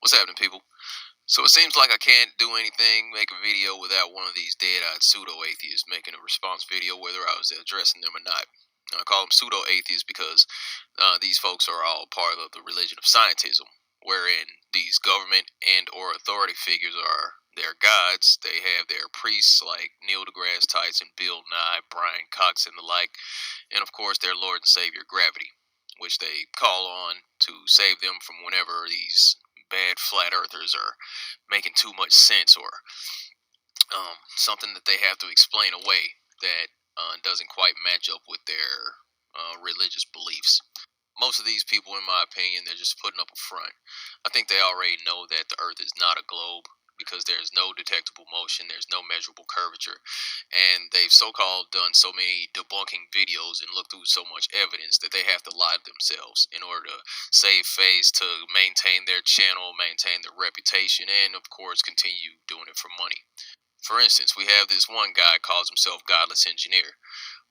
What's happening, people? So it seems like I can't do anything, make a video without one of these dead-eyed pseudo-atheists making a response video, whether I was addressing them or not. I call them pseudo-atheists because these folks are all part of the religion of scientism, wherein these government and or authority figures are their gods. They have their priests like Neil deGrasse Tyson, Bill Nye, Brian Cox, and the like, and of course their Lord and Savior, gravity, which they call on to save them from whenever these bad flat earthers are making too much sense, or something that they have to explain away that doesn't quite match up with their religious beliefs. Most of these people, in my opinion, they're just putting up a front. I think they already know that the earth is not a globe because there's no detectable motion, there's no measurable curvature, and they've so-called done so many debunking videos and looked through so much evidence that they have to lie to themselves in order to save face, to maintain their channel, maintain their reputation, and of course continue doing it for money. For instance, we have this one guy calls himself Godless Engineer,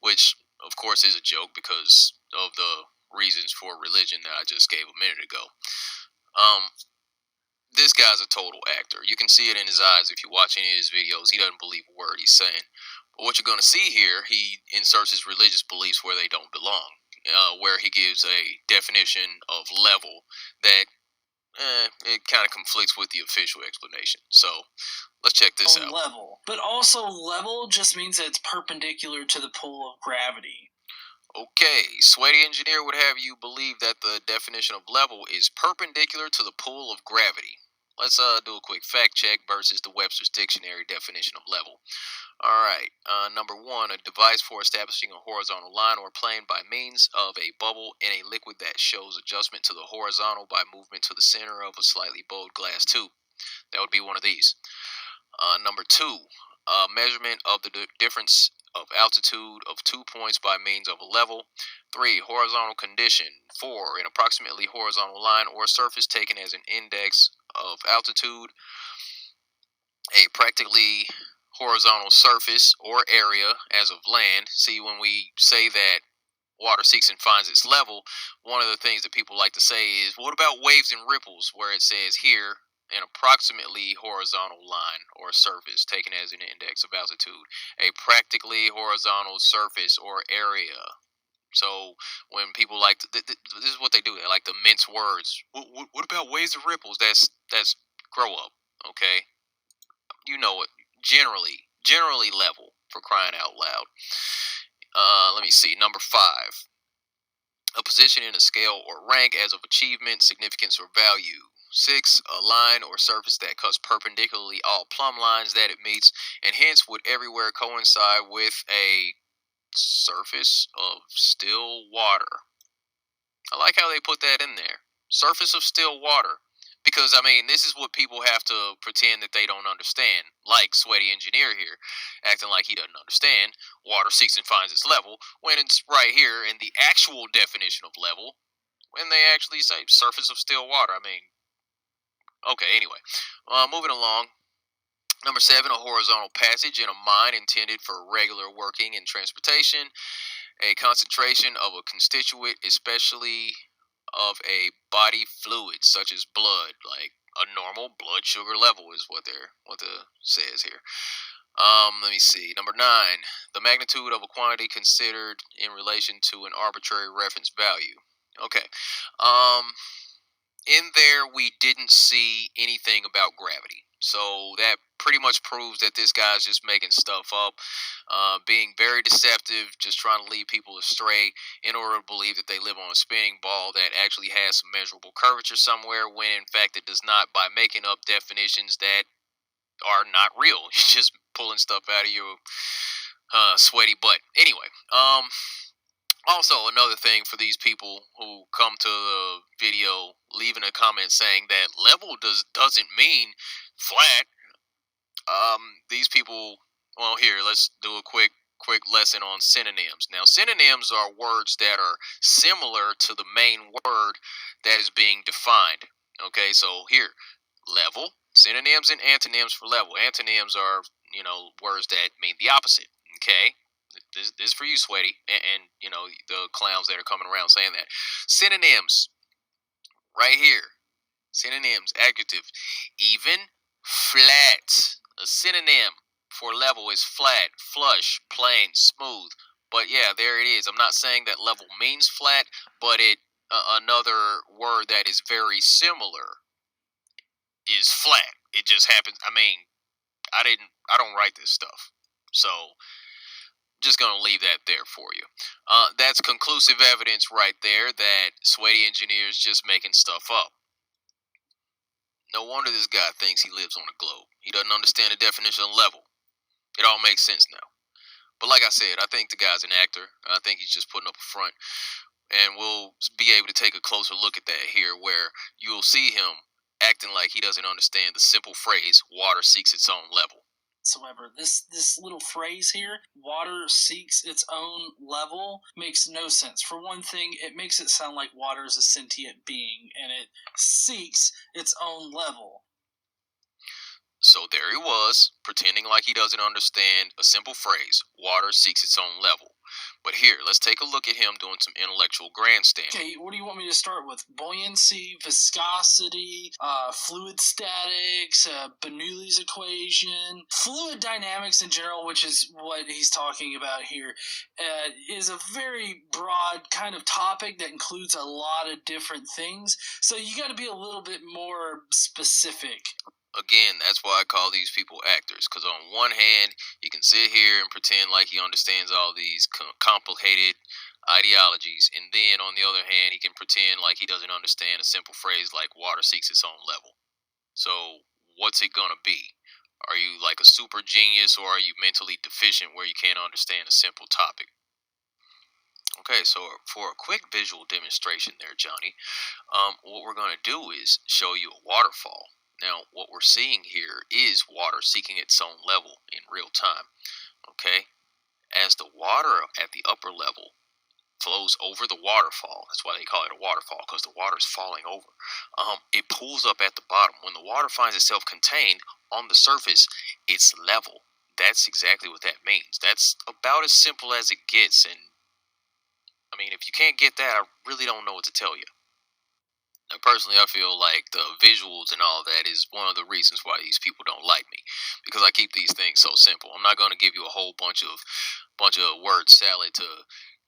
which of course is a joke because of the reasons for religion that I just gave a minute ago. Um, this guy's a total actor. You can see it in his eyes if you watch any of his videos. He doesn't believe a word he's saying. But what you're going to see here, he inserts his religious beliefs where they don't belong, where he gives a definition of level that it kind of conflicts with the official explanation. So let's check this out. Level. But also level just means that it's perpendicular to the pull of gravity. Okay, Sweaty Engineer would have you believe that the definition of level is perpendicular to the pull of gravity. Let's do a quick fact check versus the Webster's Dictionary definition of level. Alright, number one, a device for establishing a horizontal line or plane by means of a bubble in a liquid that shows adjustment to the horizontal by movement to the center of a slightly bowed glass tube. That would be one of these. Number two, measurement of the difference of altitude of 2 points by means of a level. 3. Horizontal condition. 4. An approximately horizontal line or surface taken as an index of altitude. A practically horizontal surface or area as of land. See, when we say that water seeks and finds its level, one of the things that people like to say is, what about waves and ripples, where it says here an approximately horizontal line or surface taken as an index of altitude, a practically horizontal surface or area. So when people like to, this is what they do. They like to mince words. What about waves and ripples? That's grow up, okay? You know it. Generally level, for crying out loud. Let me see. Number 5, a position in a scale or rank as of achievement, significance, or value. 6, a line or surface that cuts perpendicularly all plumb lines that it meets, and hence would everywhere coincide with a surface of still water. I like how they put that in there. Surface of still water. Because, I mean, this is what people have to pretend that they don't understand. Like Sweaty Engineer here, acting like he doesn't understand. Water seeks and finds its level, when it's right here in the actual definition of level, when they actually say surface of still water. I mean, okay, anyway. Moving along. Number 7, a horizontal passage in a mine intended for regular working and transportation. A concentration of a constituent, especially of a body fluid such as blood, like a normal blood sugar level is what the says here. Let me see. Number 9, the magnitude of a quantity considered in relation to an arbitrary reference value. Okay. In there we didn't see anything about gravity. So that pretty much proves that this guy's just making stuff up, being very deceptive, just trying to lead people astray in order to believe that they live on a spinning ball that actually has some measurable curvature somewhere, when in fact it does not, by making up definitions that are not real. You're just pulling stuff out of your sweaty butt. Anyway, also, another thing for these people who come to the video leaving a comment saying that level doesn't mean flat. These people, well, here, let's do a quick lesson on synonyms. Now, synonyms are words that are similar to the main word that is being defined. Okay, so here, level, synonyms and antonyms for level. Antonyms are, words that mean the opposite. Okay, this is for you, Sweaty, and the clowns that are coming around saying that. Synonyms, right here. synonyms, adjectives. Even, flat. A synonym for level is flat, flush, plain, smooth. But yeah, there it is. I'm not saying that level means flat, but another word that is very similar is flat. It just happens. I mean, I don't write this stuff, so just gonna leave that there for you. That's conclusive evidence right there that sweaty engineers just making stuff up. No wonder this guy thinks he lives on a globe. He doesn't understand the definition of level. It all makes sense now. But like I said, I think the guy's an actor. I think he's just putting up a front. And we'll be able to take a closer look at that here, where you'll see him acting like he doesn't understand the simple phrase, water seeks its own level. Whatsoever. This little phrase here, water seeks its own level, makes no sense. For one thing, it makes it sound like water is a sentient being and it seeks its own level. So there he was, pretending like he doesn't understand a simple phrase, water seeks its own level. But here, let's take a look at him doing some intellectual grandstanding. Okay, what do you want me to start with? Buoyancy, viscosity, fluid statics, Bernoulli's equation, fluid dynamics in general, which is what he's talking about here, is a very broad kind of topic that includes a lot of different things. So you got to be a little bit more specific. Again, that's why I call these people actors. Because on one hand, he can sit here and pretend like he understands all these complicated ideologies, and then on the other hand, he can pretend like he doesn't understand a simple phrase like water seeks its own level. So, what's it gonna be? Are you like a super genius, or are you mentally deficient where you can't understand a simple topic? Okay, so for a quick visual demonstration there, Johnny, what we're going to do is show you a waterfall. Now, what we're seeing here is water seeking its own level in real time. Okay, as the water at the upper level flows over the waterfall, that's why they call it a waterfall, because the water is falling over. It pulls up at the bottom. When the water finds itself contained on the surface, it's level. That's exactly what that means. That's about as simple as it gets. And I mean, if you can't get that, I really don't know what to tell you. Now, personally, I feel like the visuals and all that is one of the reasons why these people don't like me, because I keep these things so simple. I'm not going to give you a whole bunch of word salad to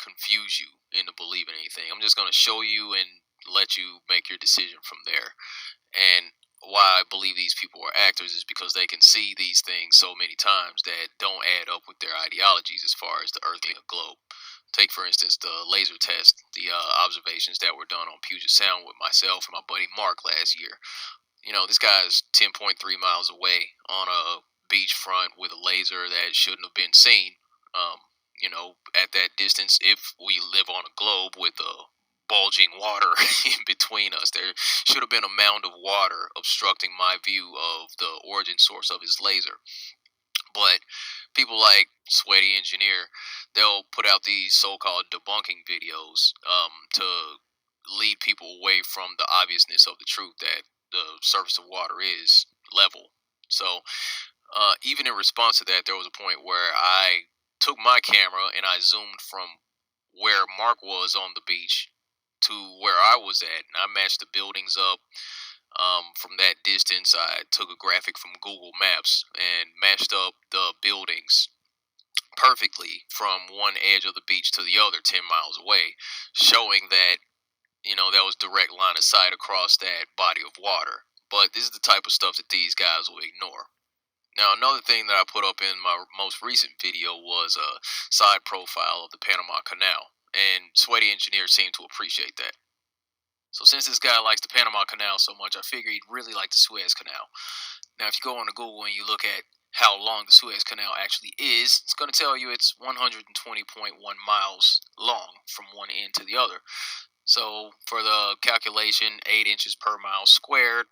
confuse you into believing anything. I'm just going to show you and let you make your decision from there. And why I believe these people are actors is because they can see these things so many times that don't add up with their ideologies as far as the Earth being a globe. Take, for instance, the laser test, the observations that were done on Puget Sound with myself and my buddy Mark last year. You know, this guy's 10.3 miles away on a beachfront with a laser that shouldn't have been seen. Um, at that distance, if we live on a globe with a bulging water in between us, there should have been a mound of water obstructing my view of the origin source of his laser. But people like Sweaty Engineer, they'll put out these so-called debunking videos to lead people away from the obviousness of the truth that the surface of water is level. So even in response to that, there was a point where I took my camera and I zoomed from where Mark was on the beach to where I was at, and I matched the buildings up. From that distance, I took a graphic from Google Maps and matched up the buildings perfectly from one edge of the beach to the other, 10 miles away, showing that, that was direct line of sight across that body of water. But this is the type of stuff that these guys will ignore. Now, another thing that I put up in my most recent video was a side profile of the Panama Canal, and Sweaty Engineers seem to appreciate that. So since this guy likes the Panama Canal so much, I figure he'd really like the Suez Canal. Now, if you go onto Google and you look at how long the Suez Canal actually is, it's going to tell you it's 120.1 miles long from one end to the other. So for the calculation, 8 inches per mile squared,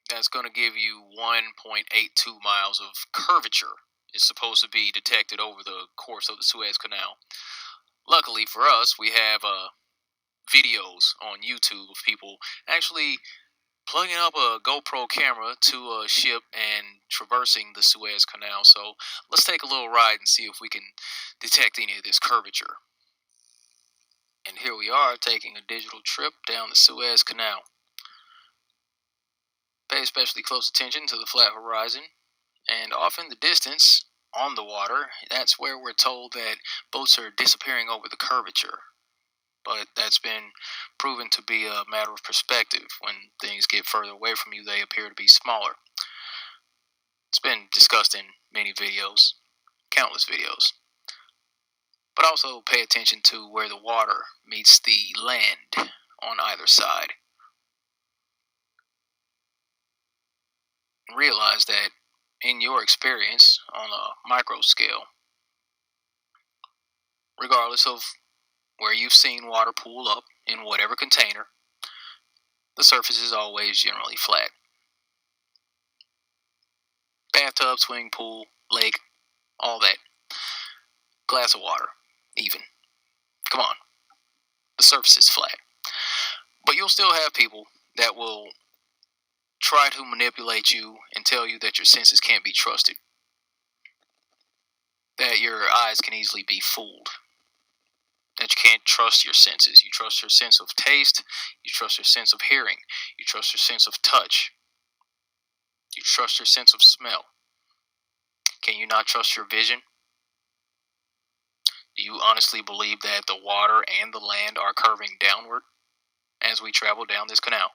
that's going to give you 1.82 miles of curvature. It's supposed to be detected over the course of the Suez Canal. Luckily for us, we have videos on YouTube of people actually plugging up a GoPro camera to a ship and traversing the Suez Canal. So let's take a little ride and see if we can detect any of this curvature. And here we are taking a digital trip down the Suez Canal. especially close attention to the flat horizon and often the distance on the water. That's where we're told that boats are disappearing over the curvature. But that's been proven to be a matter of perspective. When things get further away from you, they appear to be smaller. It's been discussed in many videos, countless videos. But also pay attention to where the water meets the land on either side. Realize that in your experience on a micro scale, regardless of where you've seen water pool up in whatever container, the surface is always generally flat. Bathtub, swimming pool, lake, all that. Glass of water, even. Come on, the surface is flat. But you'll still have people that will try to manipulate you and tell you that your senses can't be trusted, that your eyes can easily be fooled, that you can't trust your senses. You trust your sense of taste, you trust your sense of hearing, you trust your sense of touch, you trust your sense of smell. Can you not trust your vision? Do you honestly believe that the water and the land are curving downward as we travel down this canal?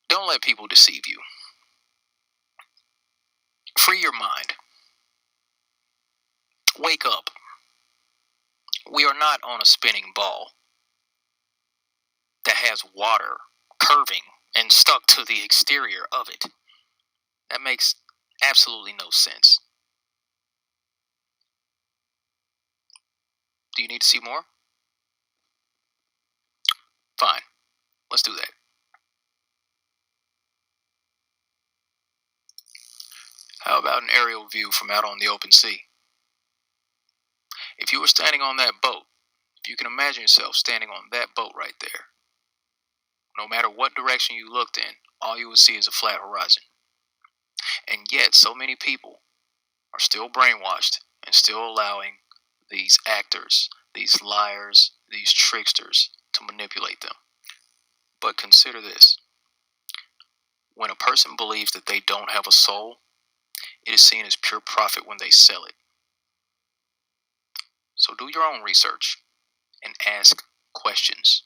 Don't let people deceive you. Free your mind. Wake up. We are not on a spinning ball that has water curving and stuck to the exterior of it. That makes absolutely no sense. Do you need to see more? Fine. Let's do that. How about an aerial view from out on the open sea? If you were standing on that boat, if you can imagine yourself standing on that boat right there, no matter what direction you looked in, all you would see is a flat horizon. And yet, so many people are still brainwashed and still allowing these actors, these liars, these tricksters to manipulate them. But consider this: when a person believes that they don't have a soul, it is seen as pure profit when they sell it. So do your own research and ask questions.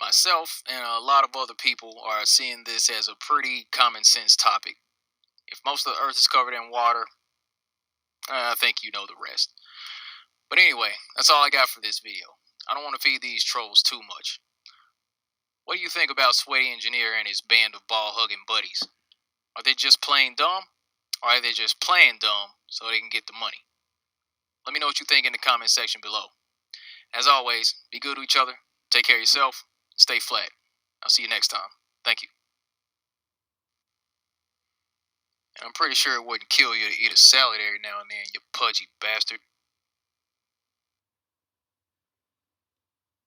Myself and a lot of other people are seeing this as a pretty common sense topic. If most of the earth is covered in water, I think you know the rest. But anyway, that's all I got for this video. I don't want to feed these trolls too much. What do you think about Sweaty Engineer and his band of ball hugging buddies? Are they just plain dumb? Or are they just playing dumb so they can get the money? Let me know what you think in the comment section below. As always, be good to each other, take care of yourself, and stay flat. I'll see you next time. Thank you. And I'm pretty sure it wouldn't kill you to eat a salad every now and then, you pudgy bastard.